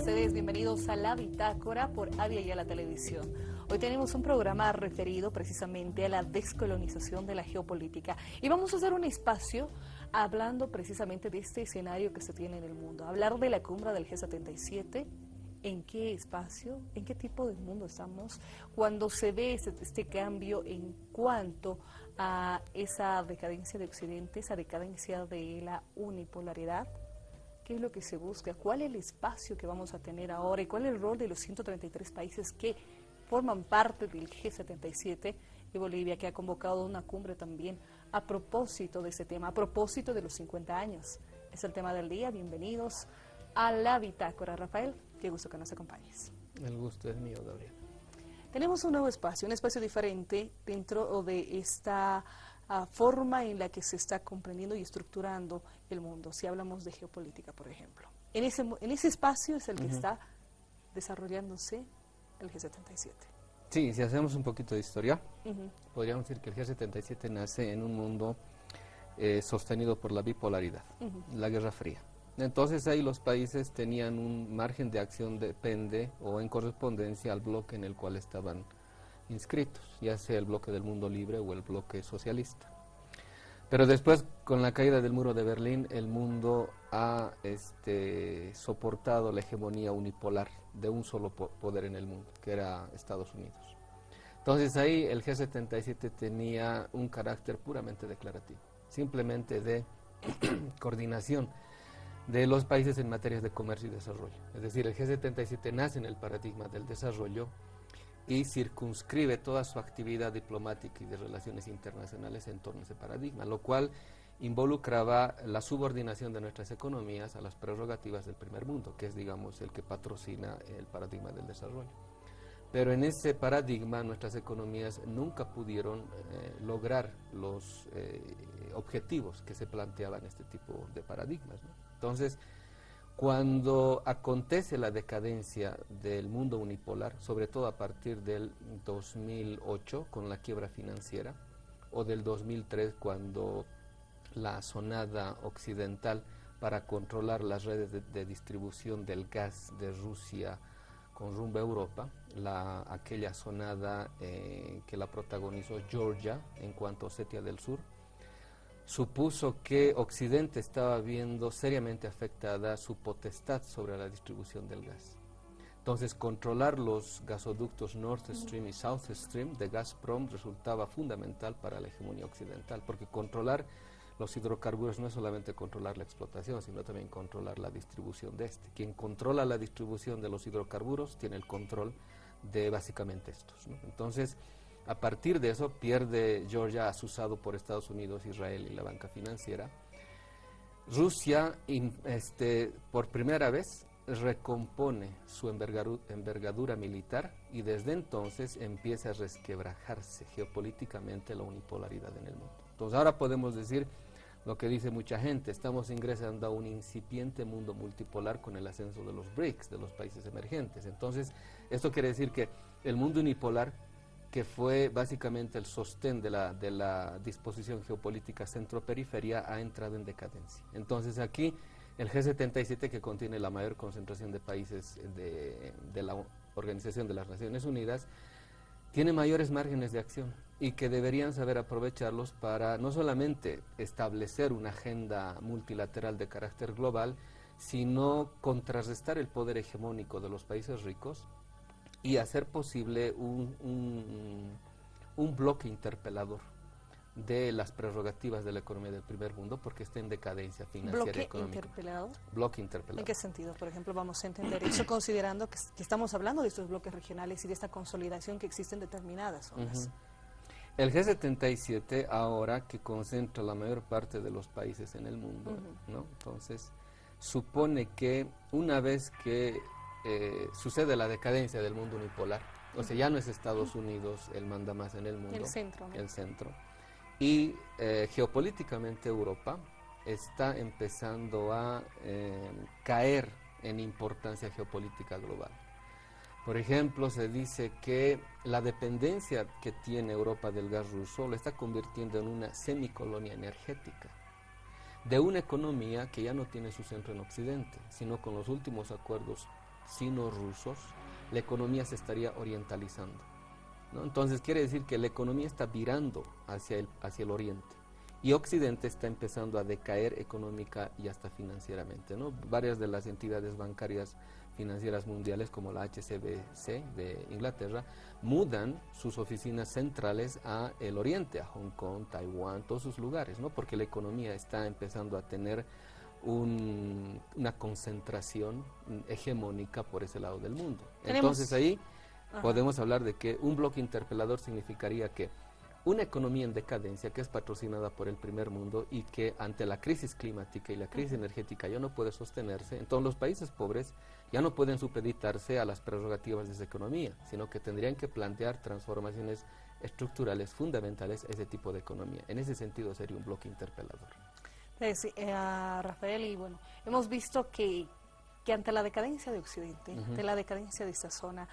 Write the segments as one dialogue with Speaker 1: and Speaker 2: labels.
Speaker 1: ustedes, bienvenidos a La Bitácora por Avia y a la Televisión. Hoy tenemos un programa referido precisamente a la descolonización de la geopolítica y vamos a hacer un espacio hablando precisamente de este escenario que se tiene en el mundo, hablar de la cumbre del G77, en qué espacio, en qué tipo de mundo estamos, cuando se ve este cambio en cuanto a esa decadencia de Occidente, esa decadencia de la unipolaridad. ¿Qué es lo que se busca? ¿Cuál es el espacio que vamos a tener ahora? ¿Y cuál es el rol de los 133 países que forman parte del G77 y Bolivia, que ha convocado una cumbre también a propósito de ese tema, a propósito de los 50 años? Es el tema del día. Bienvenidos a La Bitácora. Rafael, qué gusto que nos acompañes.
Speaker 2: El gusto es mío, Gabriel.
Speaker 1: Tenemos un nuevo espacio, un espacio diferente dentro de esta forma en la que se está comprendiendo y estructurando el mundo, si hablamos de geopolítica, por ejemplo. En ese espacio es el que está desarrollándose el G77.
Speaker 2: Sí, si hacemos un poquito de historia, podríamos decir que el G77 nace en un mundo sostenido por la bipolaridad, la Guerra Fría. Entonces ahí los países tenían un margen de acción depende o en correspondencia al bloque en el cual estaban inscritos, ya sea el bloque del mundo libre o el bloque socialista. Pero después, con la caída del muro de Berlín, el mundo ha soportado la hegemonía unipolar de un solo poder en el mundo, que era Estados Unidos. Entonces ahí el G77 tenía un carácter puramente declarativo, simplemente de coordinación de los países en materias de comercio y desarrollo. Es decir, el G77 nace en el paradigma del desarrollo y circunscribe toda su actividad diplomática y de relaciones internacionales en torno a ese paradigma, lo cual involucraba la subordinación de nuestras economías a las prerrogativas del primer mundo, que es, digamos, el que patrocina el paradigma del desarrollo. Pero en ese paradigma nuestras economías nunca pudieron lograr los objetivos que se planteaban en este tipo de paradigmas, ¿no? Entonces, cuando acontece la decadencia del mundo unipolar, sobre todo a partir del 2008 con la quiebra financiera, o del 2003 cuando la zonada occidental para controlar las redes de distribución del gas de Rusia con rumbo a Europa, aquella zonada que la protagonizó Georgia en cuanto a Osetia del Sur, supuso que Occidente estaba viendo seriamente afectada su potestad sobre la distribución del gas. Entonces, controlar los gasoductos Nord Stream y South Stream de Gazprom resultaba fundamental para la hegemonía occidental, porque controlar los hidrocarburos no es solamente controlar la explotación, sino también controlar la distribución de este. Quien controla la distribución de los hidrocarburos tiene el control de básicamente estos, ¿no? Entonces, a partir de eso, pierde Georgia, asusado por Estados Unidos, Israel y la banca financiera. Rusia, por primera vez, recompone su envergadura militar y desde entonces empieza a resquebrajarse geopolíticamente la unipolaridad en el mundo. Entonces ahora podemos decir lo que dice mucha gente: estamos ingresando a un incipiente mundo multipolar con el ascenso de los BRICS, de los países emergentes. Entonces, esto quiere decir que el mundo unipolar, que fue básicamente el sostén de la disposición geopolítica centro-periferia, ha entrado en decadencia. Entonces aquí el G77, que contiene la mayor concentración de países de la Organización de las Naciones Unidas, tiene mayores márgenes de acción y que deberían saber aprovecharlos para no solamente establecer una agenda multilateral de carácter global, sino contrarrestar el poder hegemónico de los países ricos y hacer posible un bloque interpelador de las prerrogativas de la economía del primer mundo, porque está en decadencia financiera y económica.
Speaker 1: ¿Bloque interpelador?
Speaker 2: Bloque interpelador.
Speaker 1: ¿En qué sentido, por ejemplo, vamos a entender eso, considerando que estamos hablando de estos bloques regionales y de esta consolidación que existe en determinadas zonas?
Speaker 2: El G77 ahora, que concentra la mayor parte de los países en el mundo, ¿no? Entonces, supone que una vez que sucede la decadencia del mundo unipolar, o sea, ya no es Estados Unidos el manda más en el mundo,
Speaker 1: el centro, ¿no?
Speaker 2: El centro, y geopolíticamente Europa está empezando a caer en importancia geopolítica global. Por ejemplo, se dice que la dependencia que tiene Europa del gas ruso la está convirtiendo en una semicolonia energética de una economía que ya no tiene su centro en Occidente, sino con los últimos acuerdos sino-rusos, la economía se estaría orientalizando, ¿no? Entonces quiere decir que la economía está virando hacia el oriente y Occidente está empezando a decaer económica y hasta financieramente, ¿no? Varias de las entidades bancarias financieras mundiales como la HSBC de Inglaterra mudan sus oficinas centrales a el oriente, a Hong Kong, Taiwán, todos sus lugares, ¿no? Porque la economía está empezando a tener una concentración hegemónica por ese lado del mundo. Entonces ahí podemos hablar de que un bloque interpelador significaría que una economía en decadencia que es patrocinada por el primer mundo y que ante la crisis climática y la crisis energética ya no puede sostenerse, entonces los países pobres ya no pueden supeditarse a las prerrogativas de esa economía, sino que tendrían que plantear transformaciones estructurales fundamentales a ese tipo de economía. En ese sentido sería un bloque interpelador.
Speaker 1: Sí, Rafael, y bueno, hemos visto que ante la decadencia de Occidente, ante la decadencia de esta zona,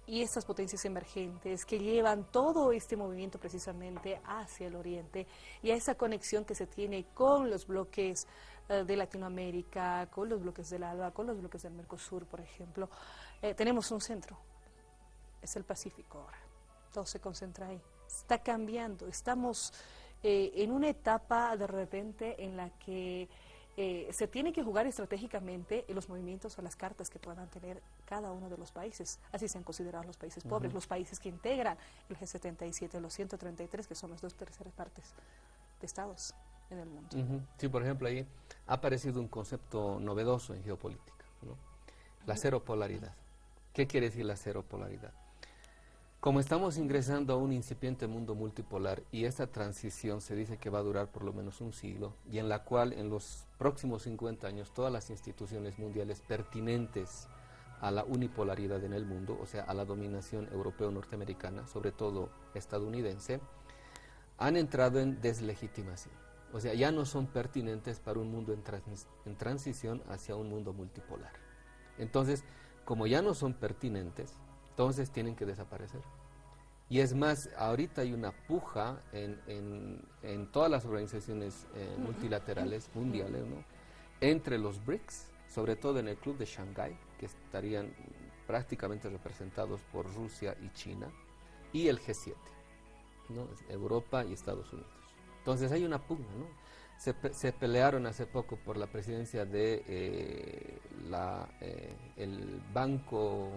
Speaker 1: y estas potencias emergentes que llevan todo este movimiento precisamente hacia el oriente y a esa conexión que se tiene con los bloques de Latinoamérica, con los bloques del ALBA, con los bloques del Mercosur, por ejemplo, tenemos un centro, es el Pacífico ahora, todo se concentra ahí, está cambiando, estamos en una etapa de repente en la que se tiene que jugar estratégicamente en los movimientos o las cartas que puedan tener cada uno de los países. Así se han considerado los países pobres, los países que integran el G77, los 133, que son las 2/3 partes de estados en el mundo.
Speaker 2: Sí, por ejemplo, ahí ha aparecido un concepto novedoso en geopolítica, ¿no? La cero polaridad. ¿Qué quiere decir la cero polaridad? Como estamos ingresando a un incipiente mundo multipolar y esta transición se dice que va a durar por lo menos un siglo y en la cual en los próximos 50 años todas las instituciones mundiales pertinentes a la unipolaridad en el mundo, o sea, a la dominación europeo-norteamericana, sobre todo estadounidense, han entrado en deslegitimación. O sea, ya no son pertinentes para un mundo en transición hacia un mundo multipolar. Entonces, como ya no son pertinentes, entonces tienen que desaparecer. Y es más, ahorita hay una puja en todas las organizaciones multilaterales, mundiales, ¿no? Entre los BRICS, sobre todo en el Club de Shanghái, que estarían prácticamente representados por Rusia y China, y el G7, ¿no? Europa y Estados Unidos. Entonces hay una pugna, ¿no? Se pelearon hace poco por la presidencia de el Banco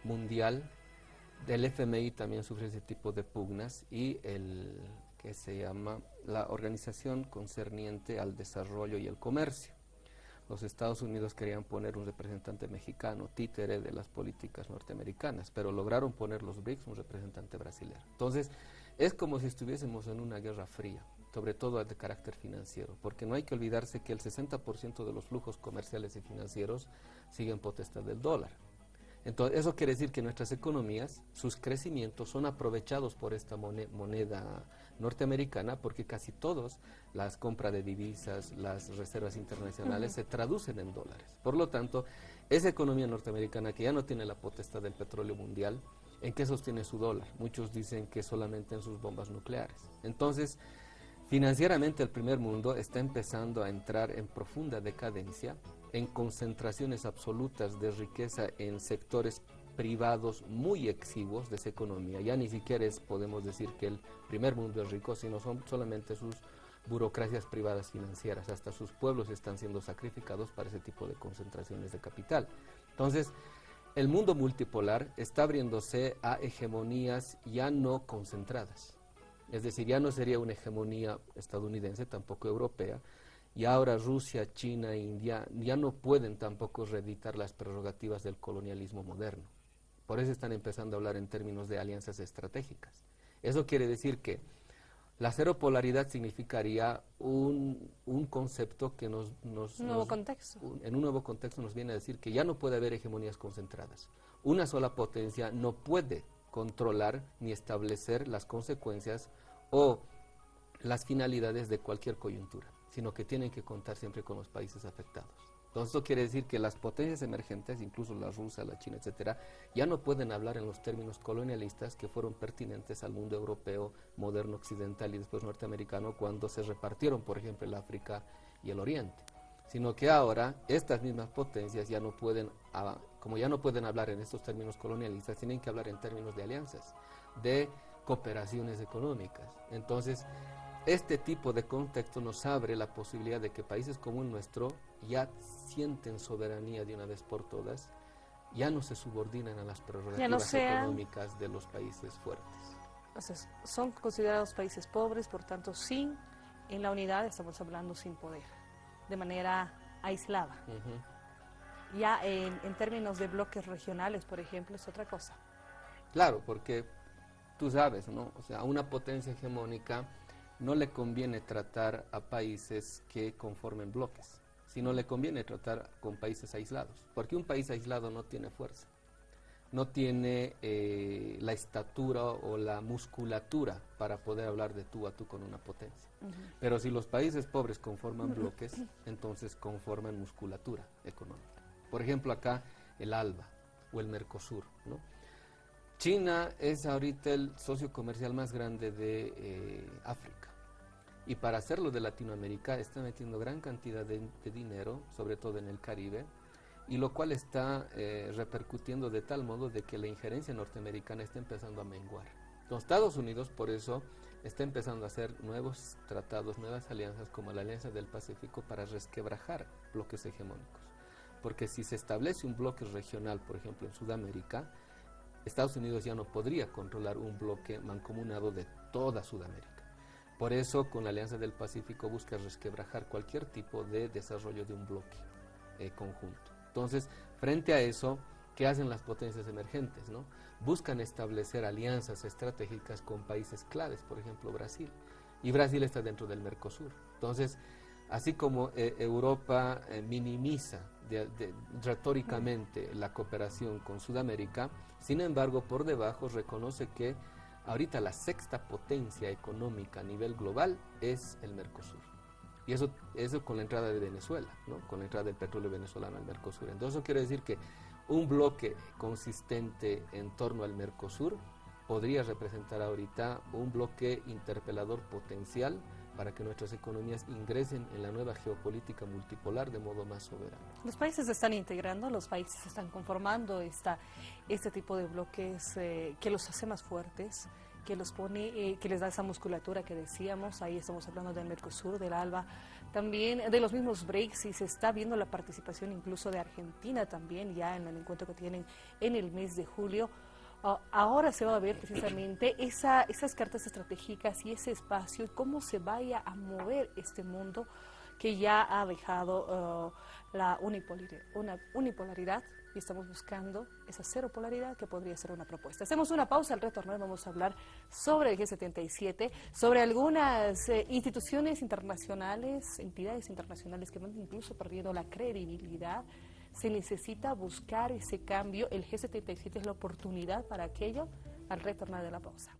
Speaker 2: Mundial, del FMI también sufre ese tipo de pugnas, y que se llama la Organización Concerniente al Desarrollo y el Comercio. Los Estados Unidos querían poner un representante mexicano, títere de las políticas norteamericanas, pero lograron poner los BRICS un representante brasileño. Entonces, es como si estuviésemos en una guerra fría, sobre todo de carácter financiero, porque no hay que olvidarse que el 60% de los flujos comerciales y financieros siguen potestad del dólar. Entonces, eso quiere decir que nuestras economías, sus crecimientos son aprovechados por esta moneda norteamericana, porque casi todas las compras de divisas, las reservas internacionales se traducen en dólares. Por lo tanto, esa economía norteamericana que ya no tiene la potestad del petróleo mundial, ¿en qué sostiene su dólar? Muchos dicen que solamente en sus bombas nucleares. Entonces, financieramente el primer mundo está empezando a entrar en profunda decadencia, en concentraciones absolutas de riqueza en sectores privados muy exiguos de esa economía. Ya ni siquiera podemos decir que el primer mundo es rico, sino son solamente sus burocracias privadas financieras. Hasta sus pueblos están siendo sacrificados para ese tipo de concentraciones de capital. Entonces, el mundo multipolar está abriéndose a hegemonías ya no concentradas. Es decir, ya no sería una hegemonía estadounidense, tampoco europea, y ahora Rusia, China e India ya no pueden tampoco reeditar las prerrogativas del colonialismo moderno. Por eso están empezando a hablar en términos de alianzas estratégicas. Eso quiere decir que la cero polaridad significaría un concepto que en un nuevo contexto nos viene a decir que ya no puede haber hegemonías concentradas. Una sola potencia no puede controlar ni establecer las consecuencias o las finalidades de cualquier coyuntura, sino que tienen que contar siempre con los países afectados. Entonces, esto quiere decir que las potencias emergentes, incluso la Rusia, la China, etcétera, ya no pueden hablar en los términos colonialistas que fueron pertinentes al mundo europeo, moderno, occidental y después norteamericano, cuando se repartieron, por ejemplo, el África y el Oriente, sino que ahora estas mismas potencias ya no pueden, como ya no pueden hablar en estos términos colonialistas, tienen que hablar en términos de alianzas, de cooperaciones económicas. Entonces, este tipo de contexto nos abre la posibilidad de que países como el nuestro ya sienten soberanía de una vez por todas, ya no se subordinan a las prerrogativas económicas de los países fuertes.
Speaker 1: Entonces, son considerados países pobres, por tanto, en la unidad estamos hablando sin poder, de manera aislada. Ya en términos de bloques regionales, por ejemplo, es otra cosa.
Speaker 2: Claro, porque tú sabes, ¿no? O sea, a una potencia hegemónica no le conviene tratar a países que conformen bloques, sino le conviene tratar con países aislados, porque un país aislado no tiene fuerza, no tiene la estatura o la musculatura para poder hablar de tú a tú con una potencia. Pero si los países pobres conforman bloques, entonces conforman musculatura económica. Por ejemplo, acá el ALBA o el Mercosur, ¿no? China es ahorita el socio comercial más grande de África. Y para hacerlo de Latinoamérica está metiendo gran cantidad de dinero, sobre todo en el Caribe, y lo cual está repercutiendo de tal modo de que la injerencia norteamericana está empezando a menguar. Los Estados Unidos, por eso, está empezando a hacer nuevos tratados, nuevas alianzas, como la Alianza del Pacífico, para resquebrajar bloques hegemónicos. Porque si se establece un bloque regional, por ejemplo, en Sudamérica, Estados Unidos ya no podría controlar un bloque mancomunado de toda Sudamérica. Por eso, con la Alianza del Pacífico busca resquebrajar cualquier tipo de desarrollo de un bloque conjunto. Entonces, frente a eso, ¿qué hacen las potencias emergentes, no? Buscan establecer alianzas estratégicas con países claves, por ejemplo, Brasil. Y Brasil está dentro del Mercosur. Entonces, así como Europa minimiza retóricamente la cooperación con Sudamérica, sin embargo, por debajo reconoce que ahorita la sexta potencia económica a nivel global es el Mercosur. Y eso con la entrada de Venezuela, ¿no? Con la entrada del petróleo venezolano al Mercosur. Entonces eso quiere decir que un bloque consistente en torno al Mercosur podría representar ahorita un bloque interpelador potencial para que nuestras economías ingresen en la nueva geopolítica multipolar de modo más soberano.
Speaker 1: Los países se están integrando, los países se están conformando este tipo de bloques que los hace más fuertes, que los pone, que les da esa musculatura que decíamos. Ahí estamos hablando del Mercosur, del ALBA, también de los mismos BRICS, y se está viendo la participación incluso de Argentina también, ya en el encuentro que tienen en el mes de julio. Ahora se va a ver precisamente esas cartas estratégicas y ese espacio y cómo se vaya a mover este mundo que ya ha dejado una unipolaridad, y estamos buscando esa cero polaridad que podría ser una propuesta. Hacemos una pausa, al retornar vamos a hablar sobre el G77, sobre algunas instituciones internacionales, entidades internacionales que van incluso perdiendo la credibilidad. Se necesita buscar ese cambio. El G77 es la oportunidad para aquello, al retornar de la pausa.